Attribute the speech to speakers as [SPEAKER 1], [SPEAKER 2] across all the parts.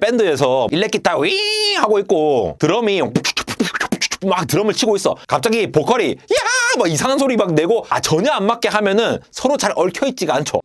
[SPEAKER 1] 밴드에서 일렉기타 윙 하고 있고 드럼이 막 드럼을 치고 있어. 갑자기 보컬이 야! 막 이상한 소리 막 내고 전혀 안 맞게 하면은 서로 잘 얽혀있지가 않죠.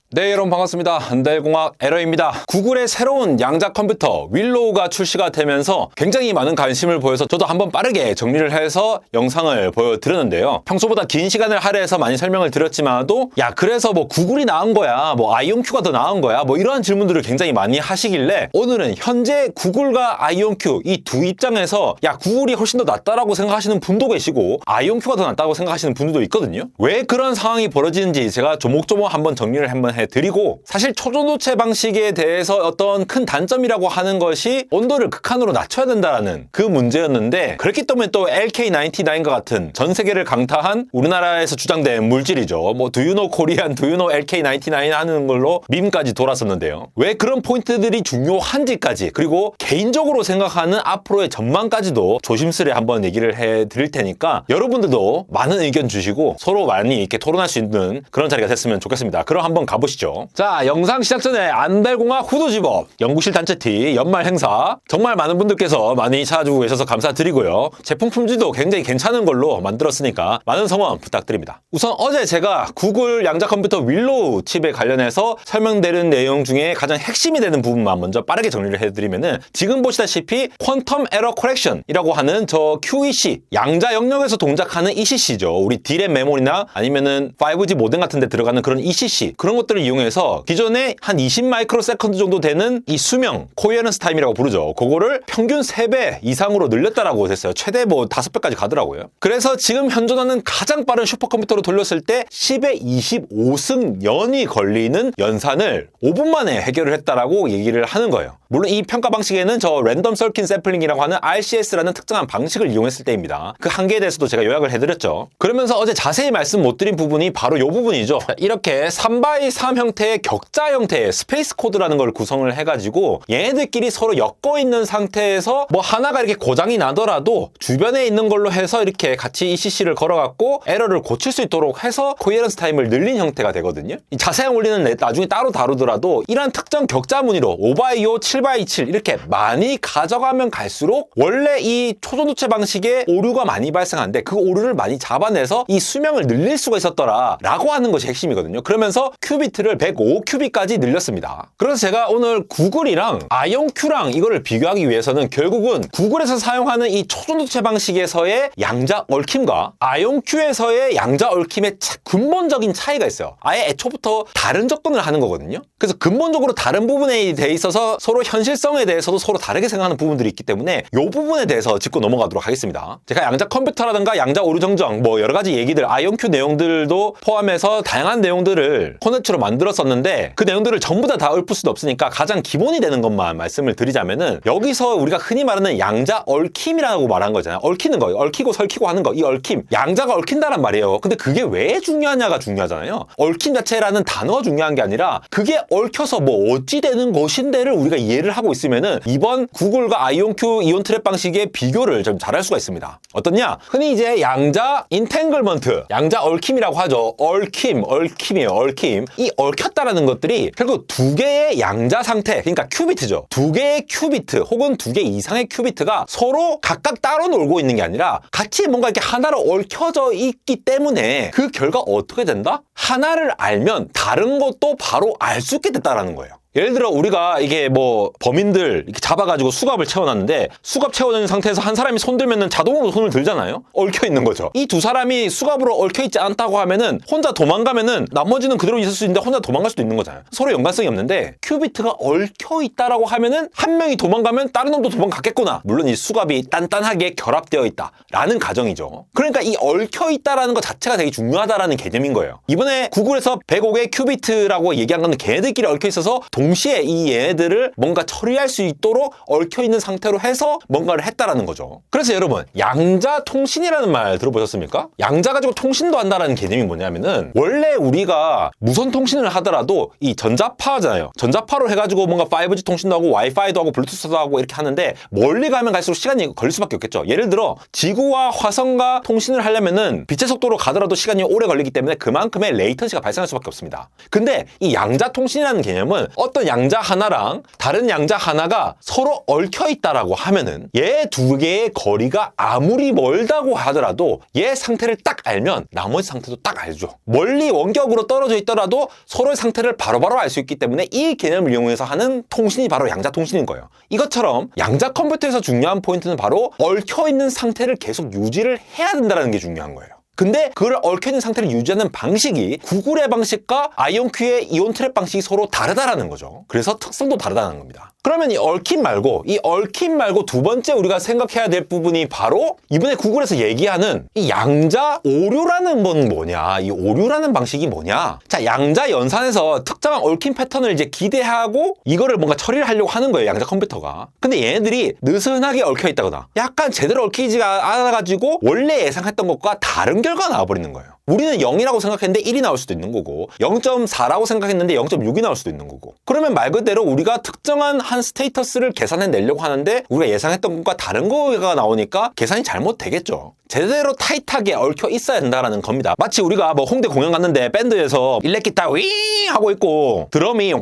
[SPEAKER 1] 네, 여러분 반갑습니다. 한달공학 에러입니다. 구글의 새로운 양자 컴퓨터 윌로우가 출시가 되면서 굉장히 많은 관심을 보여서 저도 한번 빠르게 정리를 해서 영상을 보여드렸는데요. 평소보다 긴 시간을 할애해서 많이 설명을 드렸지만도 그래서 뭐 구글이 나은 거야, 뭐 아이온큐가 더 나은 거야, 뭐 이러한 질문들을 굉장히 많이 하시길래 오늘은 현재 구글과 아이온큐 이 두 입장에서 구글이 훨씬 더 낫다라고 생각하시는 분도 계시고 아이온큐가 더 낫다고 생각하시는 분들도 있거든요. 왜 그런 상황이 벌어지는지 제가 조목조목 한번 정리를 한번 해드리고, 사실 초전도체 방식에 대해서 어떤 큰 단점이라고 하는 것이 온도를 극한으로 낮춰야 된다라는 그 문제였는데, 그렇기 때문에 또 LK99과 같은 전 세계를 강타한 우리나라에서 주장된 물질이죠. 뭐 Do you know Korean, Do you know LK99 하는 걸로 밈까지 돌았었는데요. 왜 그런 포인트들이 중요한지까지, 그리고 개인적으로 생각하는 앞으로의 전망까지도 조심스레 한번 얘기를 해드릴 테니까 여러분들도 많은 의견 주시고 서로 많이 이렇게 토론할 수 있는 그런 자리가 됐으면 좋겠습니다. 그럼 한번 가보시죠. 자, 영상 시작 전에 안달공학 후드집업 연구실 단체티 연말 행사 정말 많은 분들께서 많이 찾아주고 계셔서 감사드리고요. 제품 품질도 굉장히 괜찮은 걸로 만들었으니까 많은 성원 부탁드립니다. 우선 어제 제가 구글 양자 컴퓨터 윌로우 칩에 관련해서 설명드린 내용 중에 가장 핵심이 되는 부분만 먼저 빠르게 정리를 해드리면은, 지금 보시다시피 퀀텀 에러 코렉션이라고 하는 저 QEC 양자 영역에서 동작하는 ECC죠. 우리 D램 메모리나 아니면은 5G 모뎀 같은 데 들어가는 그런 ECC, 그런 것들을 이용해서 기존에 한 20 마이크로 세컨드 정도 되는 이 수명 코헤런스 타임이라고 부르죠. 그거를 평균 3배 이상으로 늘렸다라고 됐어요. 최대 뭐 5배까지 가더라고요. 그래서 지금 현존하는 가장 빠른 슈퍼컴퓨터로 돌렸을 때 10의 25승연이 걸리는 연산을 5분 만에 해결을 했다라고 얘기를 하는 거예요. 물론 이 평가 방식에는 저 랜덤 서킷 샘플링이라고 하는 RCS라는 특정한 방식을 이용했을 때입니다. 그 한계에 대해서도 제가 요약을 해드렸죠. 그러면서 어제 자세히 말씀 못 드린 부분이 바로 이 부분이죠. 이렇게 3x3 형태의 격자 형태의 스페이스 코드라는 걸 구성을 해가지고 얘네들끼리 서로 엮어 있는 상태에서 뭐 하나가 이렇게 고장이 나더라도 주변에 있는 걸로 해서 이렇게 같이 ECC를 걸어갖고 에러를 고칠 수 있도록 해서 코헤런스 타임을 늘린 형태가 되거든요. 이 자세한 원리는 나중에 따로 다루더라도 이런 특정 격자 무늬로 5x5, 7x7 이렇게 많이 가져가면 갈수록 원래 이 초전도체 방식에 오류가 많이 발생하는데 그 오류를 많이 잡아내서 이 수명을 늘릴 수가 있었더라 라고 하는 것이 핵심이거든요. 그러면서 큐비트를 105큐비까지 늘렸습니다. 그래서 제가 오늘 구글이랑 아이온큐랑 이거를 비교하기 위해서는 결국은 구글에서 사용하는 이 초전도체 방식에서의 양자 얽힘과 아이온큐에서의 양자 얽힘의 근본적인 차이가 있어요. 아예 애초부터 다른 접근을 하는 거거든요. 그래서 근본적으로 다른 부분에 대해 있어서 서로 현실성에 대해서도 서로 다르게 생각하는 부분들이 있기 때문에 이 부분에 대해서 짚고 넘어가도록 하겠습니다. 제가 양자 컴퓨터라든가 양자 오류 정정 뭐 여러 가지 얘기들, 아이온큐 내용들도 포함해서 다양한 내용들을 콘텐츠로 만들었었는데 그 내용들을 전부 다 읊을 수도 없으니까 가장 기본이 되는 것만 말씀을 드리자면은, 여기서 우리가 흔히 말하는 양자 얽힘이라고 말한 거잖아요. 얽히는 거, 얽히고 설키고 하는 거, 이 얽힘, 양자가 얽힌다란 말이에요. 근데 그게 왜 중요하냐가 중요하잖아요. 얽힘 자체라는 단어가 중요한 게 아니라 그게 얽혀서 뭐 어찌 되는 것인데를 우리가 이해를 하고 있으면은 이번 구글과 아이온큐 이온 트랩 방식의 비교를 좀 잘할 수가 있습니다. 어떻냐? 흔히 이제 양자 인탱글먼트, 양자 얽힘이라고 하죠. 얽힘이에요. 얽힘. 이 얽혔다라는 것들이 결국 두 개의 양자 상태, 그러니까 큐비트죠. 두 개의 큐비트 혹은 두 개 이상의 큐비트가 서로 각각 따로 놀고 있는 게 아니라 같이 뭔가 이렇게 하나로 얽혀져 있기 때문에 그 결과 어떻게 된다? 하나를 알면 다른 것도 바로 알 수 있게 됐다라는 거예요. 예를 들어 우리가 이게 뭐 범인들 이렇게 잡아가지고 수갑을 채워놨는데 수갑 채워놓은 상태에서 한 사람이 손 들면은 자동으로 손을 들잖아요. 얽혀 있는 거죠. 이 두 사람이 수갑으로 얽혀 있지 않다고 하면은 혼자 도망가면은 나머지는 그대로 있을 수 있는데 혼자 도망갈 수도 있는 거잖아요. 서로 연관성이 없는데 큐비트가 얽혀 있다라고 하면은 한 명이 도망가면 다른 놈도 도망갔겠구나. 물론 이 수갑이 단단하게 결합되어 있다라는 가정이죠. 그러니까 이 얽혀 있다라는 것 자체가 되게 중요하다라는 개념인 거예요. 이번에 구글에서 105개 큐비트라고 얘기한 건 걔네들끼리 얽혀 있어서 동시에 이 얘네들을 뭔가 처리할 수 있도록 얽혀있는 상태로 해서 뭔가를 했다라는 거죠. 그래서 여러분, 양자통신이라는 말 들어보셨습니까? 양자 가지고 통신도 한다라는 개념이 뭐냐면은 원래 우리가 무선 통신을 하더라도 이 전자파잖아요. 전자파로 해가지고 뭔가 5G 통신도 하고 와이파이도 하고 블루투스도 하고 이렇게 하는데 멀리 가면 갈수록 시간이 걸릴 수밖에 없겠죠. 예를 들어 지구와 화성과 통신을 하려면은 빛의 속도로 가더라도 시간이 오래 걸리기 때문에 그만큼의 레이턴시가 발생할 수밖에 없습니다. 근데 이 양자통신이라는 개념은 어떤 양자 하나랑 다른 양자 하나가 서로 얽혀 있다라고 하면은 얘 두 개의 거리가 아무리 멀다고 하더라도 얘 상태를 딱 알면 나머지 상태도 딱 알죠. 멀리 원격으로 떨어져 있더라도 서로의 상태를 바로바로 알 수 있기 때문에 이 개념을 이용해서 하는 통신이 바로 양자통신인 거예요. 이것처럼 양자 컴퓨터에서 중요한 포인트는 바로 얽혀있는 상태를 계속 유지를 해야 된다는 게 중요한 거예요. 근데 그걸 얽혀있는 상태를 유지하는 방식이 구글의 방식과 아이온큐의 이온 트랩 방식이 서로 다르다라는 거죠. 그래서 특성도 다르다는 겁니다. 그러면 이 얽힘 말고 두 번째 우리가 생각해야 될 부분이 바로 이번에 구글에서 얘기하는 이 양자 오류라는 건 뭐냐, 이 오류라는 방식이 뭐냐. 자, 양자 연산에서 특정한 얽힘 패턴을 이제 기대하고 이거를 뭔가 처리를 하려고 하는 거예요, 양자 컴퓨터가. 근데 얘네들이 느슨하게 얽혀 있다거나 약간 제대로 얽히지가 않아가지고 원래 예상했던 것과 다른 결과가 나와버리는 거예요. 우리는 0이라고 생각했는데 1이 나올 수도 있는 거고 0.4라고 생각했는데 0.6이 나올 수도 있는 거고. 그러면 말 그대로 우리가 특정한 한 스테이터스를 계산해내려고 하는데 우리가 예상했던 것과 다른 거가 나오니까 계산이 잘못되겠죠. 제대로 타이트하게 얽혀 있어야 된다는 겁니다. 마치 우리가 뭐 홍대 공연 갔는데 밴드에서 일렉기타 윙 하고 있고 드럼이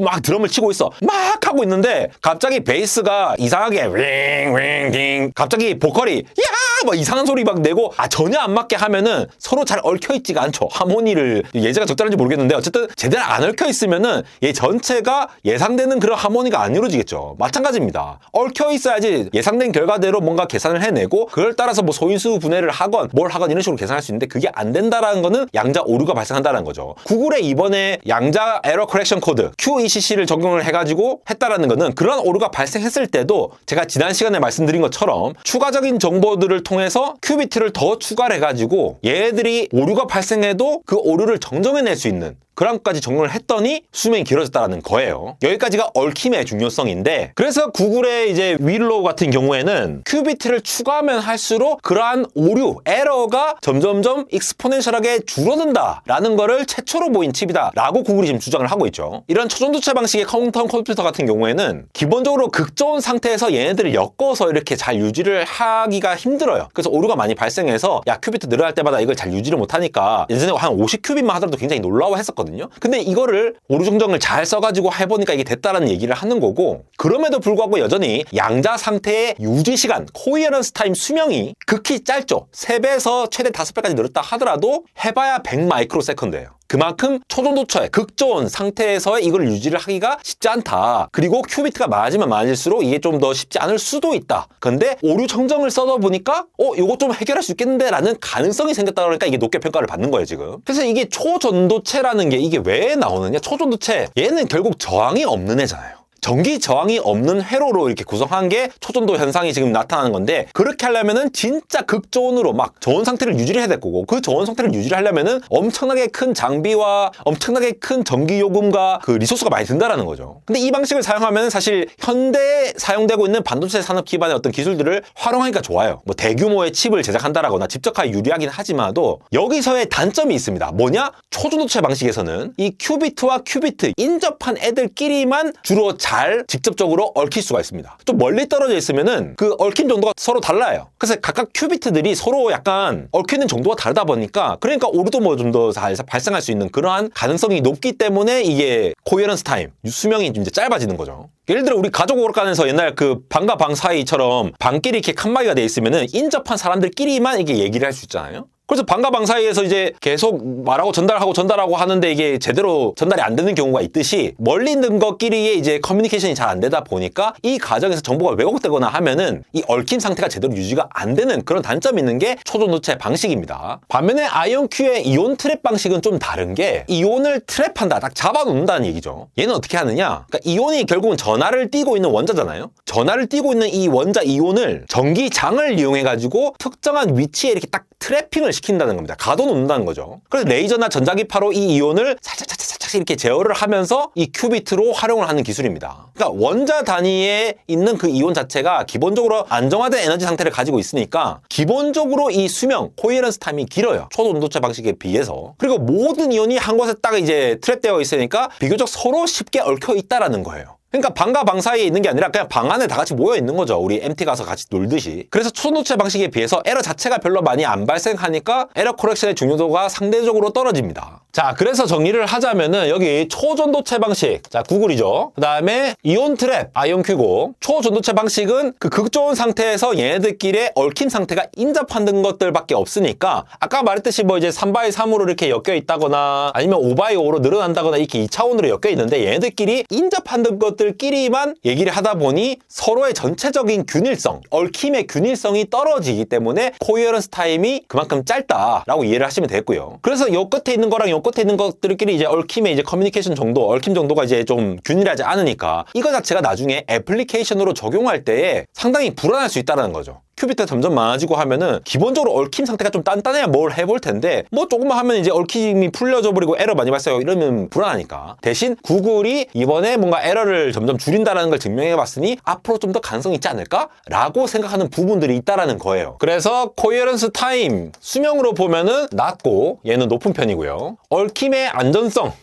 [SPEAKER 1] 막 드럼을 치고 있어. 막 하고 있는데 갑자기 베이스가 이상하게 윙윙 갑자기 보컬이 야 막 이상한 소리 막 내고 전혀 안 맞게 하면은 서로 잘 얽혀 있지가 않죠. 하모니를 예제가 적절한지 모르겠는데 어쨌든 제대로 안 얽혀 있으면은 얘 전체가 예상되는 그런 하모니가 안 이루어지겠죠. 마찬가지입니다. 얽혀 있어야지 예상된 결과대로 뭔가 계산을 해내고 그걸 따라서 뭐 소인수 분해를 하건 뭘 하건 이런 식으로 계산할 수 있는데 그게 안 된다라는 거는 양자 오류가 발생한다는 거죠. 구글에 이번에 양자 에러 커렉션 코드 QECC를 적용을 해가지고 했다라는 거는 그런 오류가 발생했을 때도 제가 지난 시간에 말씀드린 것처럼 추가적인 정보들을 통해서 큐비트를 더 추가를 해가지고 얘들이 오류가 발생해도 그 오류를 정정해낼 수 있는 그런 것까지 적용을 했더니 수명이 길어졌다는 거예요. 여기까지가 얽힘의 중요성인데 그래서 구글의 이제 윌로우 같은 경우에는 큐비트를 추가하면 할수록 그러한 오류, 에러가 점점점 익스포넨셜하게 줄어든다라는 거를 최초로 보인 칩이다 라고 구글이 지금 주장을 하고 있죠. 이런 초전도체 방식의 컴퓨터 같은 경우에는 기본적으로 극저온 상태에서 얘네들을 엮어서 이렇게 잘 유지를 하기가 힘들어요. 그래서 오류가 많이 발생해서 야 큐비트 늘어날 때마다 이걸 잘 유지를 못하니까 예전에 한 50큐빗만 하더라도 굉장히 놀라워했었거든요. 근데 이거를 오류 정정을 잘 써가지고 해보니까 이게 됐다라는 얘기를 하는 거고 그럼에도 불구하고 여전히 양자 상태의 유지 시간, 코이어런스 타임 수명이 극히 짧죠. 3배에서 최대 5배까지 늘었다 하더라도 해봐야 100 마이크로 세컨드예요. 그만큼 초전도체, 극저온 상태에서 이걸 유지를 하기가 쉽지 않다. 그리고 큐비트가 많아지면 많아질수록 이게 좀 더 쉽지 않을 수도 있다. 근데 오류 정정을 써다 보니까 이거 좀 해결할 수 있겠는데 라는 가능성이 생겼다 그러니까 이게 높게 평가를 받는 거예요, 지금. 그래서 이게 초전도체라는 게 이게 왜 나오느냐? 초전도체, 얘는 결국 저항이 없는 애잖아요. 전기 저항이 없는 회로로 이렇게 구성한 게 초전도 현상이 지금 나타나는 건데 그렇게 하려면은 진짜 극저온으로 막 저온 상태를 유지를 해야 될 거고 그 저온 상태를 유지를 하려면은 엄청나게 큰 장비와 엄청나게 큰 전기 요금과 그 리소스가 많이 든다라는 거죠. 근데 이 방식을 사용하면 사실 현대에 사용되고 있는 반도체 산업 기반의 어떤 기술들을 활용하기가 좋아요. 뭐 대규모의 칩을 제작한다라거나 집적하기 유리하긴 하지만도 여기서의 단점이 있습니다. 뭐냐? 초전도체 방식에서는 이 큐비트와 큐비트 인접한 애들끼리만 주로 잘 직접적으로 얽힐 수가 있습니다. 좀 멀리 떨어져 있으면은 그 얽힌 정도가 서로 달라요. 그래서 각각 큐비트들이 서로 약간 얽히는 정도가 다르다 보니까 그러니까 오류도 뭐 좀 더 잘 발생할 수 있는 그러한 가능성이 높기 때문에 이게 코헤런스 타임, 수명이 좀 이제 짧아지는 거죠. 예를 들어 우리 가족 오락관에서 옛날 그 방과 방 사이처럼 방끼리 이렇게 칸막이가 돼 있으면은 인접한 사람들끼리만 이게 얘기를 할 수 있잖아요. 그래서 방과 방 사이에서 이제 계속 말하고 전달하고 하는데 이게 제대로 전달이 안 되는 경우가 있듯이 멀리 있는 것끼리의 이제 커뮤니케이션이 잘 안 되다 보니까 이 과정에서 정보가 왜곡되거나 하면은 이 얽힌 상태가 제대로 유지가 안 되는 그런 단점이 있는 게 초전도체 방식입니다. 반면에 아이온큐의 이온 트랩 방식은 좀 다른 게 이온을 트랩한다, 딱 잡아놓는다는 얘기죠. 얘는 어떻게 하느냐? 그러니까 이온이 결국은 전하를 띠고 있는 원자잖아요. 전하를 띠고 있는 이 원자 이온을 전기장을 이용해가지고 특정한 위치에 이렇게 딱 트래핑을 시킨다는 겁니다. 가둬놓는다는 거죠. 그래서 레이저나 전자기파로 이 이온을 살짝 이렇게 제어를 하면서 이 큐비트로 활용을 하는 기술입니다. 그러니까 원자 단위에 있는 그 이온 자체가 기본적으로 안정화된 에너지 상태를 가지고 있으니까 기본적으로 이 수명, 코헤런스 타임이 길어요. 초전도체 방식에 비해서. 그리고 모든 이온이 한 곳에 딱 이제 트랩되어 있으니까 비교적 서로 쉽게 얽혀 있다라는 거예요. 그러니까 방과 방 사이에 있는 게 아니라 그냥 방 안에 다 같이 모여 있는 거죠. 우리 MT 가서 같이 놀듯이. 그래서 초전도체 방식에 비해서 에러 자체가 별로 많이 안 발생하니까 에러 코렉션의 중요도가 상대적으로 떨어집니다. 자, 그래서 정리를 하자면은 여기 초전도체 방식, 자 구글이죠. 그 다음에 이온 트랩, 아이온큐고. 초전도체 방식은 그 극저온 상태에서 얘네들끼리 얽힌 상태가 인접하는 것들밖에 없으니까 아까 말했듯이 뭐 이제 3x3으로 이렇게 엮여 있다거나 아니면 5x5로 늘어난다거나 이렇게 2차원으로 엮여 있는데 얘네들끼리 인접하는 것들끼리만 얘기를 하다 보니 서로의 전체적인 균일성, 얽힘의 균일성이 떨어지기 때문에 코헤런스 타임이 그만큼 짧다라고 이해를 하시면 되겠고요. 그래서 요 끝에 있는 거랑 요 끝에 있는 것들끼리 이제 얽힘의 이제 커뮤니케이션 정도, 얽힘 정도가 이제 좀 균일하지 않으니까 이거 자체가 나중에 애플리케이션으로 적용할 때에 상당히 불안할 수 있다는 거죠. 큐비트가 점점 많아지고 하면은 기본적으로 얽힘 상태가 좀 단단해야 뭘 해볼 텐데 뭐 조금만 하면 이제 얽힘이 풀려져 버리고 에러 많이 발생하고 이러면 불안하니까 대신 구글이 이번에 뭔가 에러를 점점 줄인다는 걸 증명해 봤으니 앞으로 좀 더 가능성이 있지 않을까? 라고 생각하는 부분들이 있다라는 거예요. 그래서 코헤런스 타임 수명으로 보면은 낮고 얘는 높은 편이고요. 얽힘의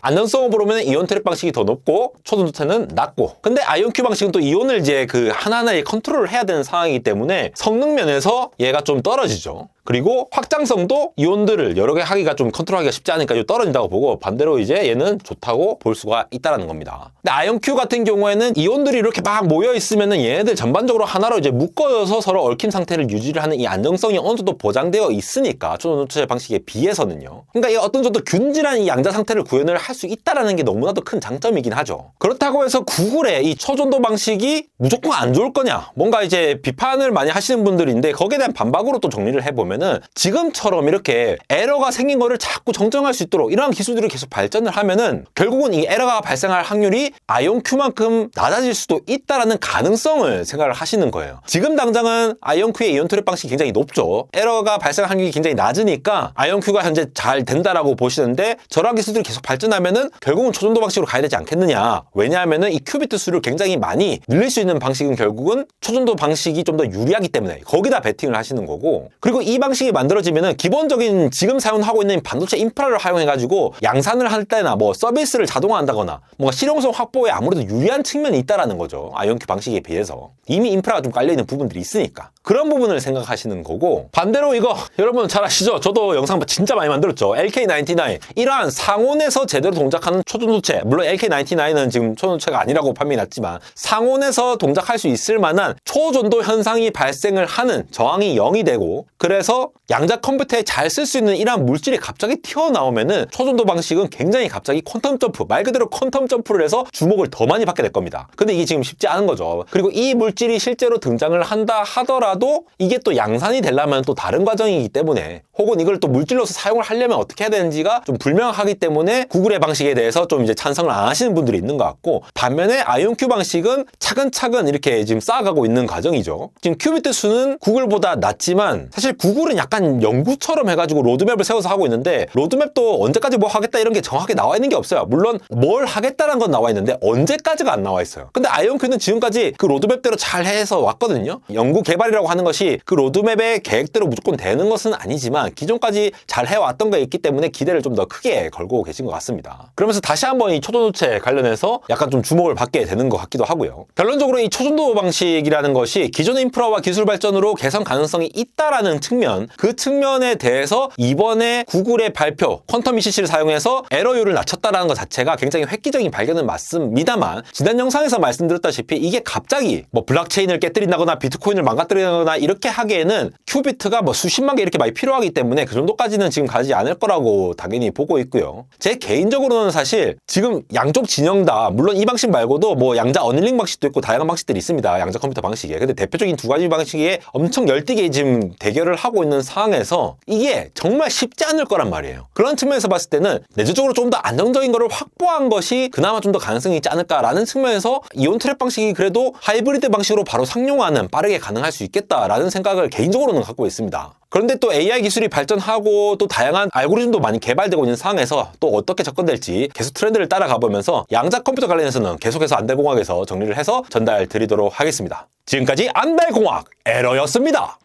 [SPEAKER 1] 안전성으로 보면 이온 트랩 방식이 더 높고 초전도체는 낮고 근데 아이온큐 방식은 또 이온을 이제 그 하나하나에 컨트롤을 해야 되는 상황이기 때문에 성능 면에서 얘가 좀 떨어지죠. 그리고 확장성도 이온들을 여러 개 하기가 좀 컨트롤하기가 쉽지 않으니까 좀 떨어진다고 보고 반대로 이제 얘는 좋다고 볼 수가 있다는 겁니다. 근데 아이온큐 같은 경우에는 이온들이 이렇게 막 모여 있으면은 얘네들 전반적으로 하나로 이제 묶어져서 서로 얽힌 상태를 유지를 하는 이 안정성이 어느 정도 보장되어 있으니까 초전도체 방식에 비해서는요. 그러니까 이 어떤 정도 균질한 이 양자 상태를 구현을 할 수 있다라는 게 너무나도 큰 장점이긴 하죠. 그렇다고 해서 구글의 이 초전도 방식이 무조건 안 좋을 거냐? 뭔가 이제 비판을 많이 하시는 분들인데 거기에 대한 반박으로 또 정리를 해보면 지금처럼 이렇게 에러가 생긴 거를 자꾸 정정할 수 있도록 이러한 기술들을 계속 발전을 하면은 결국은 이 에러가 발생할 확률이 아이온큐만큼 낮아질 수도 있다라는 가능성을 생각을 하시는 거예요. 지금 당장은 아이온큐의 이온 트랩 방식이 굉장히 높죠. 에러가 발생할 확률이 굉장히 낮으니까 아이온큐가 현재 잘 된다라고 보시는데 저러한 기술들이 계속 발전하면은 결국은 초전도 방식으로 가야 되지 않겠느냐. 왜냐하면은 이 큐비트 수를 굉장히 많이 늘릴 수 있는 방식은 결국은 초전도 방식이 좀 더 유리하기 때문에 거기다 베팅을 하시는 거고 그리고 이 방식이 만들어지면은 기본적인 지금 사용하고 있는 반도체 인프라를 활용해가지고 양산을 할 때나 뭐 서비스를 자동화한다거나 뭔가 실용성 확보에 아무래도 유리한 측면이 있다라는 거죠. 아이온큐 방식에 비해서 이미 인프라가 좀 깔려있는 부분들이 있으니까 그런 부분을 생각하시는 거고 반대로 이거 여러분 잘 아시죠? 저도 영상 진짜 많이 만들었죠. LK99 이러한 상온에서 제대로 동작하는 초전도체 물론 LK99는 지금 초전도체가 아니라고 판명이 났지만 상온에서 동작할 수 있을 만한 초전도 현상이 발생을 하는 저항이 0이 되고 그래서 양자 컴퓨터에 잘 쓸 수 있는 이러한 물질이 갑자기 튀어나오면은 초전도 방식은 굉장히 갑자기 퀀텀 점프 말 그대로 퀀텀 점프를 해서 주목을 더 많이 받게 될 겁니다. 근데 이게 지금 쉽지 않은 거죠. 그리고 이 물질이 실제로 등장을 한다 하더라도 이게 또 양산이 되려면 또 다른 과정이기 때문에 혹은 이걸 또 물질로서 사용을 하려면 어떻게 해야 되는지가 좀 불명하기 때문에 구글의 방식에 대해서 좀 이제 찬성을 안 하시는 분들이 있는 것 같고 반면에 아이온큐 방식은 차근차근 이렇게 지금 쌓아가고 있는 과정이죠. 지금 큐비트 수는 구글보다 낮지만 사실 구글은 약간 연구처럼 해가지고 로드맵을 세워서 하고 있는데 로드맵도 언제까지 뭐 하겠다 이런 게 정확하게 나와 있는 게 없어요. 물론 뭘 하겠다는 건 나와 있는데 언제까지가 안 나와 있어요. 근데 아이온큐는 지금까지 그 로드맵대로 잘 해서 왔거든요. 연구 개발이라고 하는 것이 그 로드맵의 계획대로 무조건 되는 것은 아니지만 기존까지 잘 해왔던 게 있기 때문에 기대를 좀 더 크게 걸고 계신 것 같습니다. 그러면서 다시 한번 이 초전도체 관련해서 약간 좀 주목을 받게 되는 것 같기도 하고요. 결론적으로 이 초전도 방식이라는 것이 기존의 인프라와 기술 발전으로 개선 가능성이 있다라는 측면 그 측면에 대해서 이번에 구글의 발표 퀀텀 ECC를 사용해서 에러율을 낮췄다라는 것 자체가 굉장히 획기적인 발견은 맞습니다만 지난 영상에서 말씀드렸다시피 이게 갑자기 뭐 블록체인을 깨뜨린다거나 비트코인을 망가뜨린다거나 이렇게 하기에는 큐비트가 뭐 수십만 개 이렇게 많이 필요하기 때문에 그 정도까지는 지금 가지 않을 거라고 당연히 보고 있고요. 제 개인적으로는 사실 지금 양쪽 진영 다 물론 이 방식 말고도 뭐 양자 어닐링 방식도 있고 다양한 방식들이 있습니다. 양자 컴퓨터 방식에. 근데 대표적인 두 가지 방식에 엄청 열띠게 지금 대결을 하고 하고 있는 상황에서 이게 정말 쉽지 않을 거란 말이에요. 그런 측면에서 봤을 때는 내재적으로 좀 더 안정적인 거를 확보한 것이 그나마 좀 더 가능성이 있지 않을까라는 측면에서 이온 트랩 방식이 그래도 하이브리드 방식으로 바로 상용화는 빠르게 가능할 수 있겠다라는 생각을 개인적으로는 갖고 있습니다. 그런데 또 AI 기술이 발전하고 또 다양한 알고리즘도 많이 개발되고 있는 상황에서 또 어떻게 접근될지 계속 트렌드를 따라가 보면서 양자 컴퓨터 관련해서는 계속해서 안달공학에서 정리를 해서 전달 드리도록 하겠습니다. 지금까지 안달공학 에러였습니다.